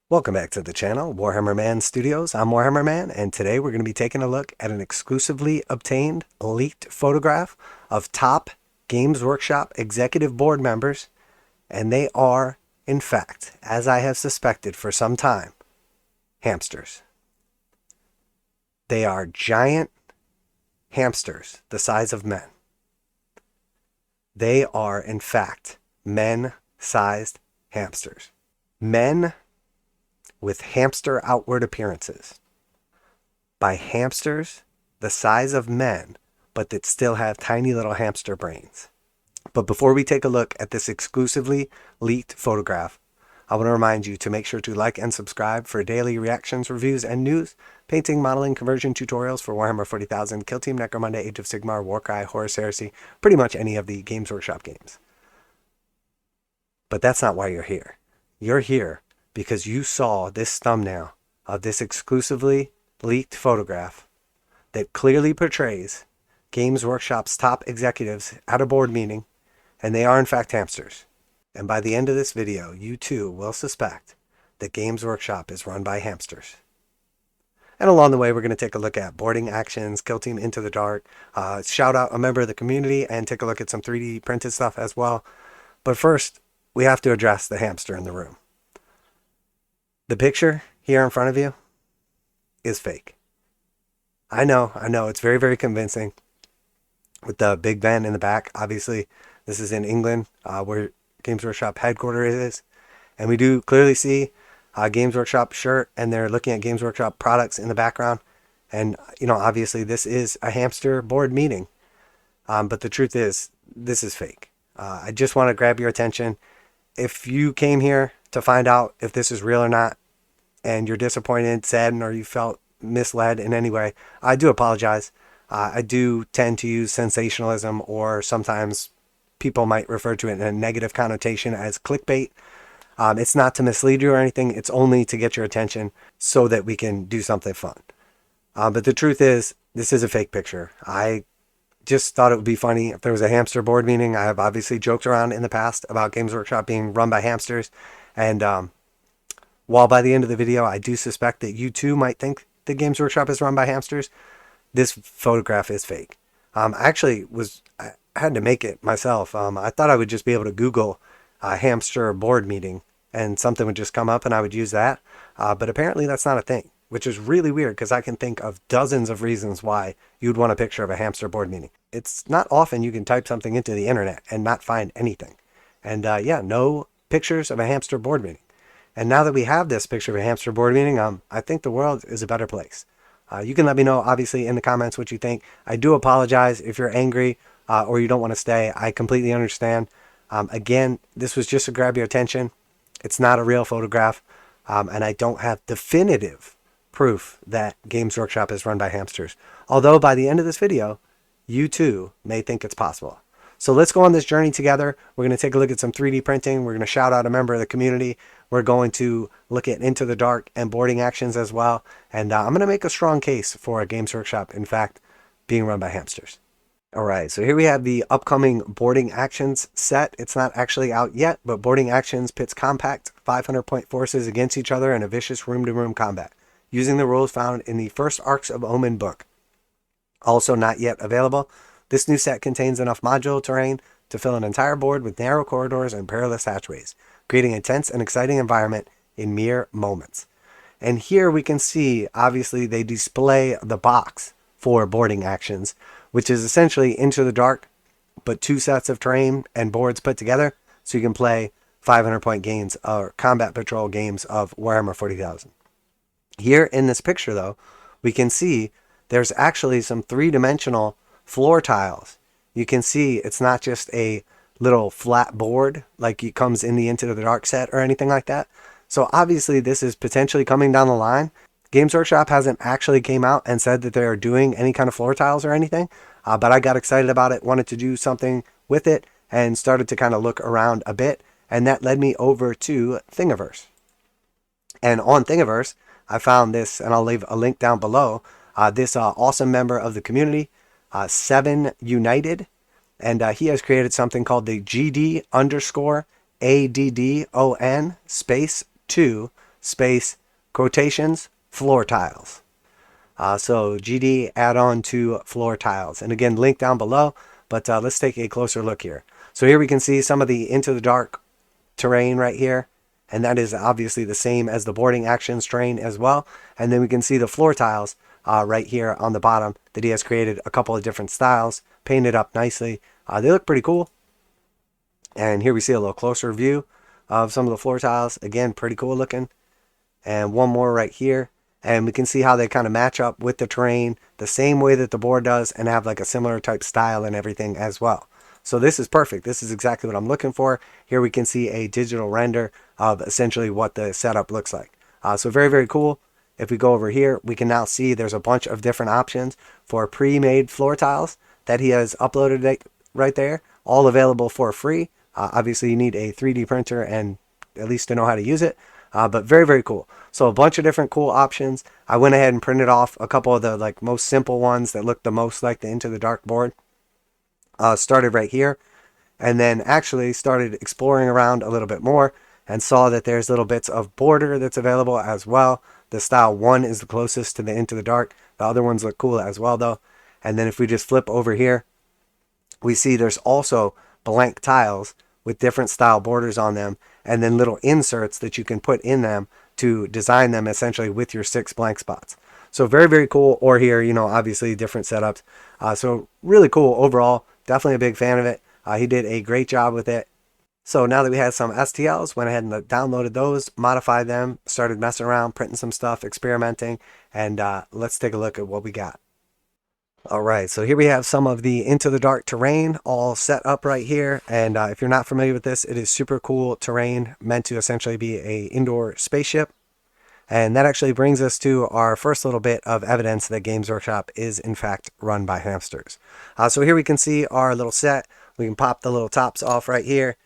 Welcome back to the channel, Warhammer Man Studios. I'm Warhammer Man, and today we're going to be taking a look at an exclusively obtained leaked photograph of top Games Workshop executive board members, and they are, in fact, as I have suspected for some time, hamsters. They are giant hamsters the size of men. They are, in fact, men-sized hamsters. Men with hamster outward appearances. By hamsters the size of men, but that still have tiny little hamster brains. But before we take a look at this exclusively leaked photograph, I want to remind you to make sure to like and subscribe for daily reactions, reviews, and news, painting, modeling, conversion tutorials for Warhammer 40,000, Kill Team, Necromunda, Age of Sigmar, Warcry, Horus Heresy, pretty much any of the Games Workshop games. But that's not why you're here. You're here because you saw this thumbnail of this exclusively leaked photograph that clearly portrays Games Workshop's top executives at a board meeting, and they are in fact hamsters. And by the end of this video, you too will suspect that Games Workshop is run by hamsters. And along the way, we're going to take a look at boarding actions, Kill Team Into the Dark, shout out a member of the community, and take a look at some 3D printed stuff as well. But first, we have to address the hamster in the room. The picture here in front of you is fake. I know, it's very, very convincing with the Big Ben in the back. Obviously, this is in England, where Games Workshop headquarters is. And we do clearly see a Games Workshop shirt, and they're looking at Games Workshop products in the background. And, obviously this is a hamster board meeting. But the truth is, this is fake. I just want to grab your attention. If you came here to find out if this is real or not, and you're disappointed, saddened, or you felt misled in any way, I do apologize. I do tend to use sensationalism, or sometimes people might refer to it in a negative connotation as clickbait. It's not to mislead you or anything. It's only to get your attention so that we can do something fun. But the truth is, this is a fake picture. I just thought it would be funny if there was a hamster board meeting. I have obviously joked around in the past about Games Workshop being run by hamsters. And while by the end of the video, I do suspect that you too might think that Games Workshop is run by hamsters, this photograph is fake. I had to make it myself. I thought I would just be able to Google hamster board meeting and something would just come up and I would use that. But apparently that's not a thing, which is really weird because I can think of dozens of reasons why you'd want a picture of a hamster board meeting. It's not often you can type something into the internet and not find anything. And yeah, no pictures of a hamster board meeting. And now that we have this picture of a hamster board meeting, I think the world is a better place. You can let me know, obviously, in the comments what you think. I do apologize if you're angry or you don't want to stay. I completely understand. Again, this was just to grab your attention. It's not a real photograph, and I don't have definitive proof that Games Workshop is run by hamsters. Although by the end of this video, you too may think it's possible. So let's go on this journey together. We're going to take a look at some 3D printing. We're going to shout out a member of the community. We're going to look at Into the Dark and boarding actions as well. And I'm going to make a strong case for a Games Workshop, in fact, being run by hamsters. All right, so here we have the upcoming boarding actions set. It's not actually out yet, but boarding actions pits compact 500-point forces against each other in a vicious room-to-room combat, using the rules found in the first Arcs of Omen book. Also not yet available, this new set contains enough modular terrain to fill an entire board with narrow corridors and perilous hatchways, creating a tense and exciting environment in mere moments. And here we can see, obviously, they display the box for boarding actions, which is essentially Into the Dark, but two sets of terrain and boards put together, so you can play 500-point games or combat patrol games of Warhammer 40,000. Here in this picture, though, we can see there's actually some three-dimensional floor tiles. You can see it's not just a little flat board like it comes in the Into the Dark set or anything like that. So obviously this is potentially coming down the line. Games Workshop hasn't actually came out and said that they are doing any kind of floor tiles or anything, but I got excited about it, wanted to do something with it, and started to kind of look around a bit, and that led me over to Thingiverse. And on Thingiverse, I found this, and I'll leave a link down below, this awesome member of the community, SevenUnited, and he has created something called the GD_ADDON space 2 space quotations floor tiles. So GD add-on to floor tiles. And again, link down below, but let's take a closer look here. So here we can see some of the Into the Dark terrain right here. And that is obviously the same as the boarding actions terrain as well. And then we can see the floor tiles right here on the bottom that he has created a couple of different styles, painted up nicely. They look pretty cool. And here we see a little closer view of some of the floor tiles. Again, pretty cool looking. And one more right here. And we can see how they kind of match up with the terrain the same way that the board does and have like a similar type style and everything as well. So this is perfect. This is exactly what I'm looking for. Here we can see a digital render of essentially what the setup looks like. So very, very cool. If we go over here, we can now see there's a bunch of different options for pre-made floor tiles that he has uploaded right there, all available for free. Obviously, you need a 3D printer and at least to know how to use it. But very, very cool. So a bunch of different cool options. I went ahead and printed off a couple of the like most simple ones that look the most like the Into the Dark board. Started right here, and then actually started exploring around a little bit more and saw that there's little bits of border that's available as well. The style 1 is the closest to the Into the Dark. The other ones look cool as well though. And then if we just flip over here, we see there's also blank tiles with different style borders on them, and then little inserts that you can put in them to design them essentially with your 6 blank spots. So very, very cool. Or here, you know, obviously different setups. So really cool overall. Definitely a big fan of it. He did a great job with it. So now that we had some STLs, went ahead and downloaded those, modified them, started messing around, printing some stuff, experimenting, and let's take a look at what we got. All right, so here we have some of the Into the Dark terrain all set up right here. And if you're not familiar with this, it is super cool terrain meant to essentially be a indoor spaceship. And that actually brings us to our first little bit of evidence that Games Workshop is in fact run by hamsters. So here we can see our little set. We can pop the little tops off right here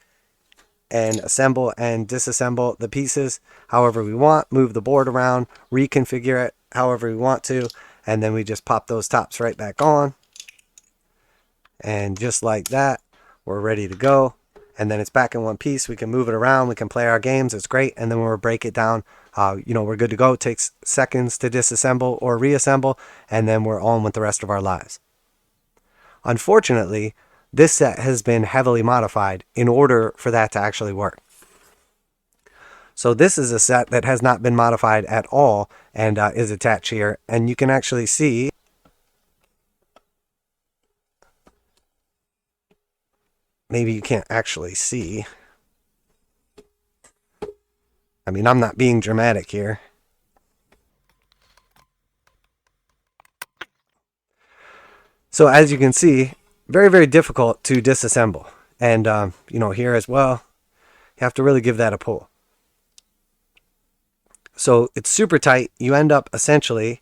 and assemble and disassemble the pieces however we want, move the board around, reconfigure it however we want to, and then we just pop those tops right back on. And just like that, we're ready to go. And then it's back in one piece. We can move it around. We can play our games. It's great. And then when we break it down, you know, we're good to go. It takes seconds to disassemble or reassemble, and then we're on with the rest of our lives. Unfortunately, this set has been heavily modified in order for that to actually work. So this is a set that has not been modified at all and is attached here. And you can actually see maybe you can't actually see. I mean, I'm not being dramatic here. So as you can see, very, very difficult to disassemble. And, you know, here as well, you have to really give that a pull. So it's super tight. You end up essentially,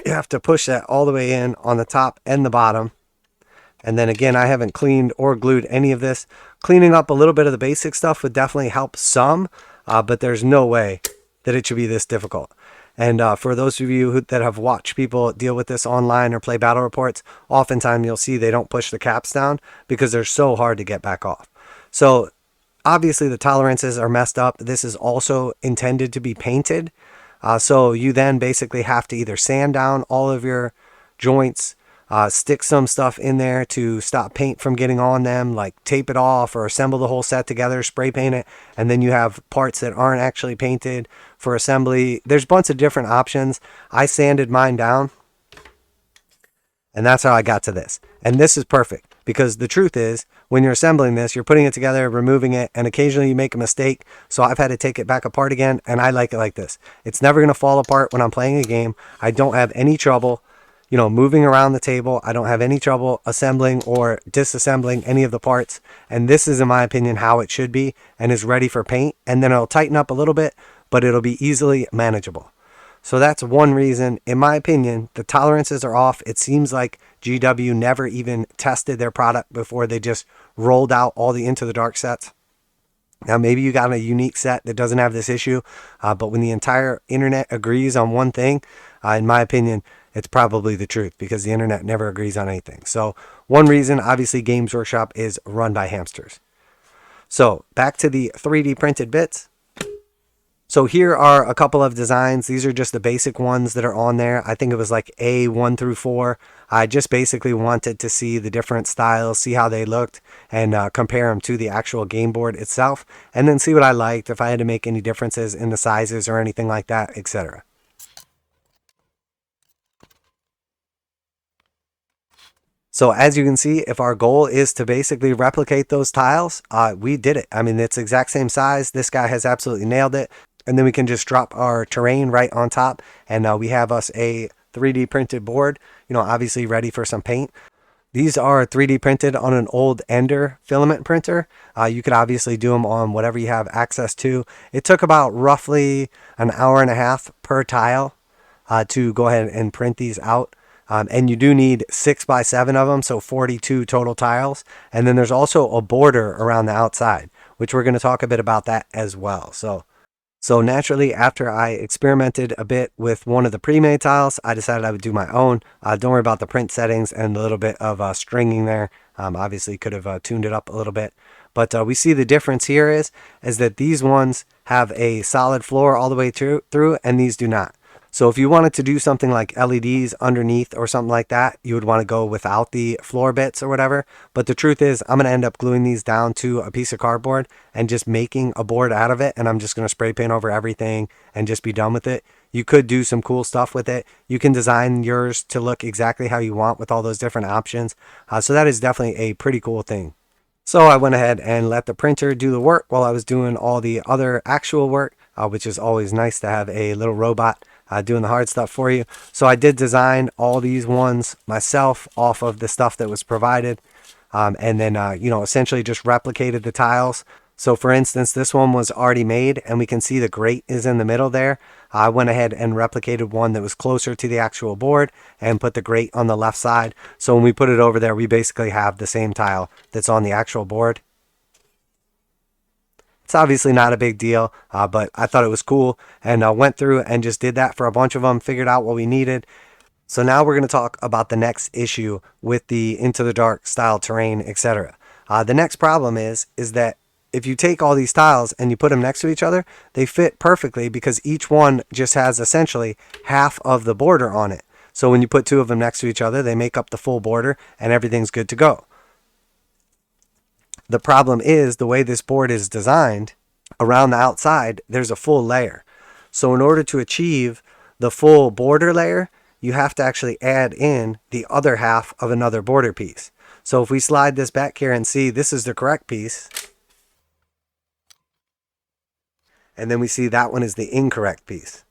you have to push that all the way in on the top and the bottom. And then again, I haven't cleaned or glued any of this. Cleaning up a little bit of the basic stuff would definitely help some, but there's no way that it should be this difficult. And for those of you that have watched people deal with this online or play battle reports, oftentimes you'll see they don't push the caps down because they're so hard to get back off. So obviously the tolerances are messed up. This is also intended to be painted. So you then basically have to either sand down all of your joints, stick some stuff in there to stop paint from getting on them, like tape it off or assemble the whole set together, spray paint it, and then you have parts that aren't actually painted for assembly. There's a bunch of different options. I sanded mine down, and that's how I got to this. And this is perfect because the truth is, when you're assembling this, you're putting it together, removing it, and occasionally you make a mistake. So I've had to take it back apart again, and I like it like this. It's never going to fall apart when I'm playing a game. I don't have any trouble, you know, moving around the table. I don't have any trouble assembling or disassembling any of the parts. And this is, in my opinion, how it should be and is ready for paint. And then it'll tighten up a little bit, but it'll be easily manageable. So that's one reason, in my opinion, the tolerances are off. It seems like GW never even tested their product before they just rolled out all the Into the Dark sets. Now, maybe you got a unique set that doesn't have this issue, but when the entire internet agrees on one thing, in my opinion, it's probably the truth because the internet never agrees on anything. So one reason, obviously, Games Workshop is run by hamsters. So back to the 3D printed bits. So here are a couple of designs. These are just the basic ones that are on there. I think it was like A1 through 4. I just basically wanted to see the different styles, see how they looked, and compare them to the actual game board itself, and then see what I liked, if I had to make any differences in the sizes or anything like that, etc. So as you can see, if our goal is to basically replicate those tiles, we did it. I mean, it's the exact same size. This guy has absolutely nailed it. And then we can just drop our terrain right on top, and we have us a 3D printed board, obviously ready for some paint. These are 3D printed on an old Ender filament printer. You could obviously do them on whatever you have access to. It took about roughly an hour and a half per tile to go ahead and print these out. And you do need 6x7 of them, so 42 total tiles. And then there's also a border around the outside, which we're going to talk a bit about that as well. So naturally, after I experimented a bit with one of the pre-made tiles, I decided I would do my own. Don't worry about the print settings and a little bit of stringing there. Obviously, could have tuned it up a little bit. But we see the difference here is that these ones have a solid floor all the way through, and these do not. So if you wanted to do something like LEDs underneath or something like that, you would want to go without the floor bits or whatever. But the truth is, I'm going to end up gluing these down to a piece of cardboard and just making a board out of it. And I'm just going to spray paint over everything and just be done with it. You could do some cool stuff with it. You can design yours to look exactly how you want with all those different options. So that is definitely a pretty cool thing. So I went ahead and let the printer do the work while I was doing all the other actual work, which is always nice to have a little robot doing the hard stuff for you. So I did design all these ones myself off of the stuff that was provided, and then essentially just replicated the tiles. So for instance, this one was already made, and we can see the grate is in the middle there. I went ahead and replicated one that was closer to the actual board and put the grate on the left side. So when we put it over there, we basically have the same tile that's on the actual board. It's obviously not a big deal, but I thought it was cool, and I went through and just did that for a bunch of them, figured out what we needed. So now we're going to talk about the next issue with the Into the Dark style terrain, etc. The next problem is that if you take all these tiles and you put them next to each other, they fit perfectly because each one just has essentially half of the border on it. So when you put two of them next to each other, they make up the full border and everything's good to go. The problem is the way this board is designed, around the outside, there's a full layer. So in order to achieve the full border layer, you have to actually add in the other half of another border piece. So if we slide this back here and see this is the correct piece, and then we see that one is the incorrect piece.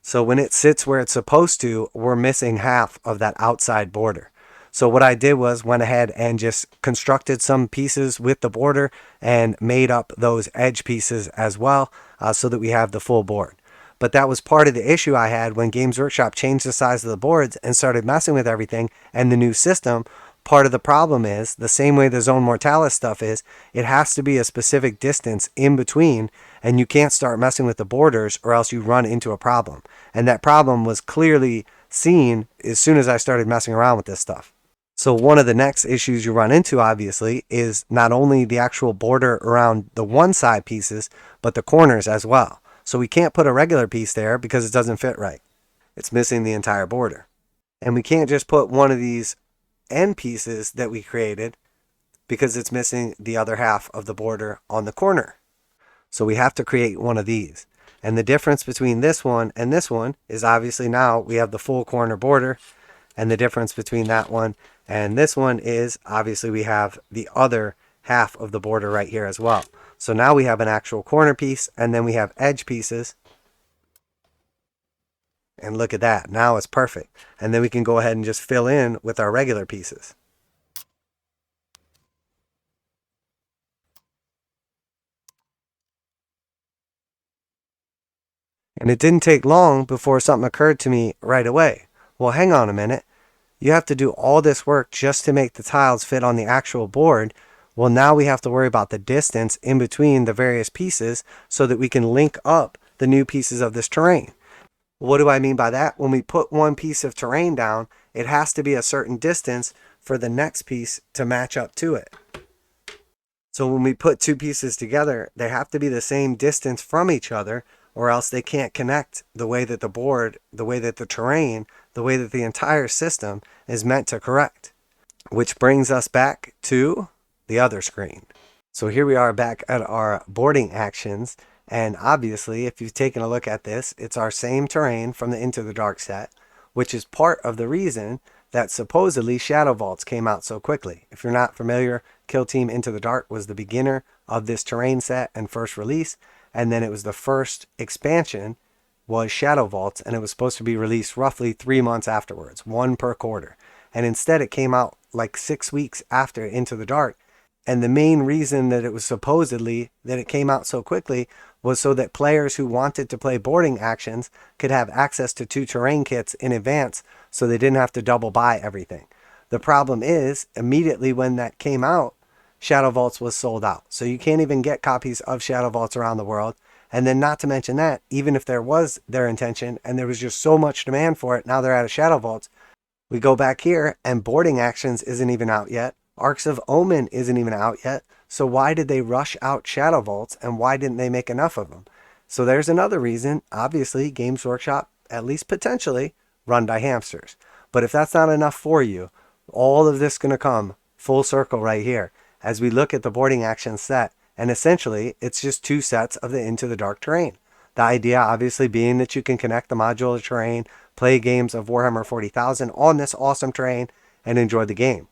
So when it sits where it's supposed to, we're missing half of that outside border. So what I did was went ahead and just constructed some pieces with the border and made up those edge pieces as well, so that we have the full board. But that was part of the issue I had when Games Workshop changed the size of the boards and started messing with everything and the new system. Part of the problem is, the same way the Zone Mortalis stuff is, it has to be a specific distance in between, and you can't start messing with the borders or else you run into a problem. And that problem was clearly seen as soon as I started messing around with this stuff. So one of the next issues you run into, obviously, is not only the actual border around the one side pieces, but the corners as well. So we can't put a regular piece there because it doesn't fit right. It's missing the entire border. And we can't just put one of these end pieces that we created because it's missing the other half of the border on the corner. So we have to create one of these. And the difference between this one and this one is obviously now we have the full corner border, and the difference between that one and this one is obviously we have the other half of the border right here as well. So now we have an actual corner piece, and then we have edge pieces. And look at that. Now it's perfect. And then we can go ahead and just fill in with our regular pieces. And it didn't take long before something occurred to me right away. Well, hang on a minute. You have to do all this work just to make the tiles fit on the actual board. Well, now we have to worry about the distance in between the various pieces so that we can link up the new pieces of this terrain. What do I mean by that? When we put one piece of terrain down, it has to be a certain distance for the next piece to match up to it. So when we put two pieces together, they have to be the same distance from each other, or else they can't connect the way that the board, the way that the terrain, the way that the entire system is meant to correct. Which brings us back to the other screen. So here we are back at our boarding actions. And obviously, if you've taken a look at this, it's our same terrain from the Into the Dark set, which is part of the reason that supposedly shadowvaults came out so quickly. If you're not familiar, Kill Team Into the Dark was the beginner of this terrain set and first release. And then it was the first expansion was shadowvaults, and it was supposed to be released roughly 3 months afterwards, one per quarter. And instead it came out like 6 weeks after Into the Dark. And the main reason that it was supposedly that it came out so quickly was so that players who wanted to play boarding actions could have access to 2 terrain kits in advance, so they didn't have to double buy everything. The problem is, immediately when that came out, shadowvaults was sold out. So you can't even get copies of shadowvaults around the world. And then not to mention that, even if there was their intention and there was just so much demand for it, now they're out of shadowvaults. We go back here and boarding actions isn't even out yet. Arcs of Omen isn't even out yet. So why did they rush out shadowvaults, and why didn't they make enough of them? So there's another reason. Obviously, Games Workshop, at least potentially, run by hamsters. But if that's not enough for you, all of this is going to come full circle right here as we look at the boarding action set. And essentially, it's just 2 sets of the Into the Dark terrain. The idea obviously being that you can connect the modular terrain, play games of Warhammer 40,000 on this awesome terrain, and enjoy the game.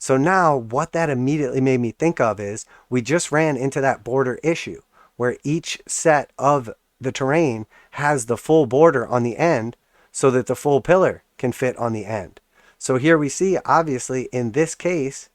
So now what that immediately made me think of is we just ran into that border issue where each set of the terrain has the full border on the end so that the full pillar can fit on the end. So here we see, obviously, in this case,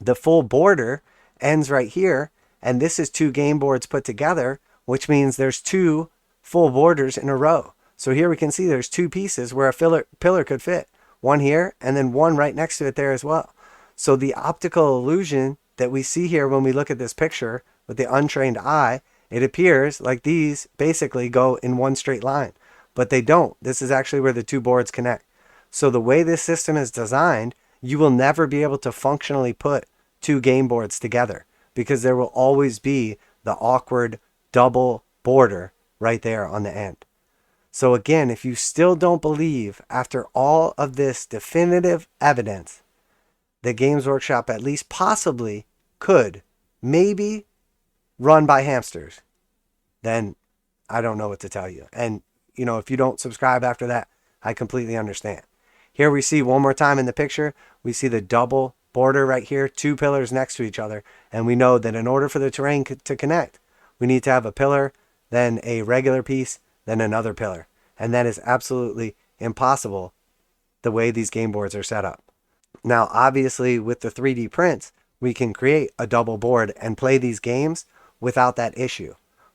the full border ends right here, and this is 2 game boards put together, which means there's 2 full borders in a row. So here we can see there's 2 pieces where a pillar could fit. One here, and then one right next to it there as well. So the optical illusion that we see here when we look at this picture with the untrained eye, it appears like these basically go in one straight line, but they don't. This is actually where the 2 boards connect. So the way this system is designed, you will never be able to functionally put 2 game boards together because there will always be the awkward double border right there on the end. So again, if you still don't believe after all of this definitive evidence that Games Workshop at least possibly could maybe run by hamsters, then I don't know what to tell you. And, you know, if you don't subscribe after that, I completely understand. Here we see one more time in the picture, we see the double border right here, 2 pillars next to each other. And we know that in order for the terrain to connect, we need to have a pillar, then a regular piece, then another pillar. And that is absolutely impossible the way these game boards are set up. Now, obviously, with the 3D prints, we can create a double board and play these games without that issue.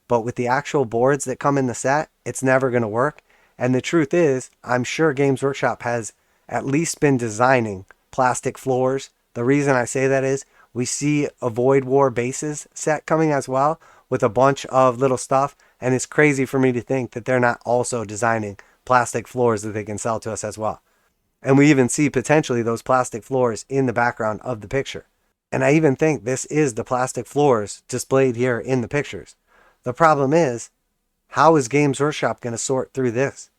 But with the actual boards that come in the set, it's never going to work. And the truth is, I'm sure Games Workshop has at least been designing plastic floors. The reason I say that is we see a Void War bases set coming as well with a bunch of little stuff. And it's crazy for me to think that they're not also designing plastic floors that they can sell to us as well. And we even see potentially those plastic floors in the background of the picture. And I even think this is the plastic floors displayed here in the pictures. The problem is, how is Games Workshop going to sort through this?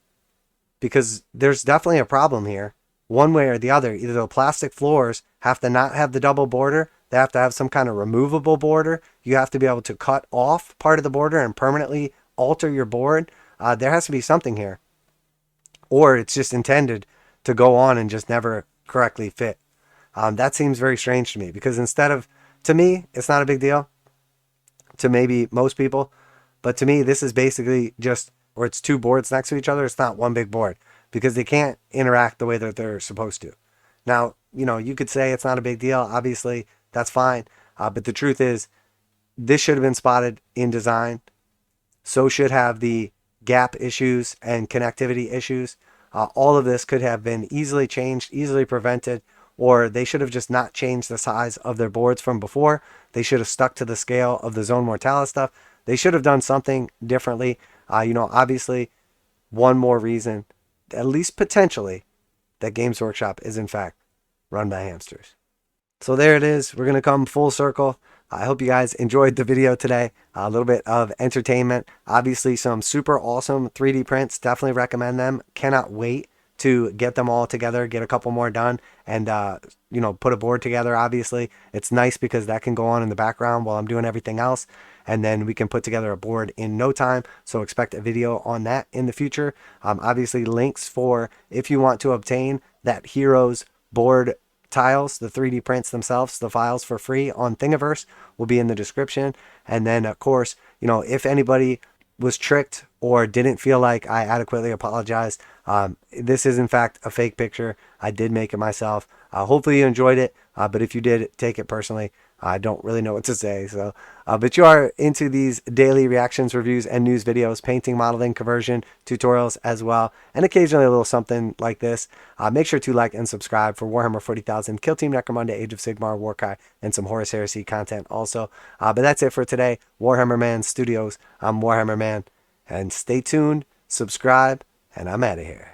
Because there's definitely a problem here. One way or the other, either the plastic floors have to not have the double border, they have to have some kind of removable border. You have to be able to cut off part of the border and permanently alter your board. There has to be something here. Or it's just intended to go on and just never correctly fit. That seems very strange to me because to me, it's not a big deal to maybe most people, but to me, this is basically just where it's 2 boards next to each other. It's not one big board because they can't interact the way that they're supposed to. Now, you know, you could say it's not a big deal. Obviously, that's fine. But the truth is, this should have been spotted in design. So should have the gap issues and connectivity issues. All of this could have been easily changed, easily prevented, or they should have just not changed the size of their boards from before. They should have stuck to the scale of the Zone Mortalis stuff. They should have done something differently. Obviously, one more reason, at least potentially, that Games Workshop is in fact run by hamsters. So there it is. We're going to come full circle. I hope you guys enjoyed the video today. A little bit of entertainment. Obviously, some super awesome 3D prints. Definitely recommend them. Cannot wait to get them all together, get a couple more done, and put a board together. Obviously, it's nice because that can go on in the background while I'm doing everything else, and then we can put together a board in no time. So expect a video on that in the future. Obviously, links for if you want to obtain that heroes board tiles, the 3D prints themselves, the files for free on Thingiverse will be in the description. And then, of course, if anybody was tricked or didn't feel like I adequately apologized, this is in fact a fake picture. I did make it myself. Hopefully you enjoyed it, but if you did, take it personally. I don't really know what to say. So, but you are into these daily reactions, reviews, and news videos, painting, modeling, conversion, tutorials as well, and occasionally a little something like this. Make sure to like and subscribe for Warhammer 40,000, Kill Team Necromunda, Age of Sigmar, warcry, and some Horus Heresy content also. But that's it for today. Warhammer Man Studios. I'm Warhammer Man, and stay tuned, subscribe, and I'm out of here.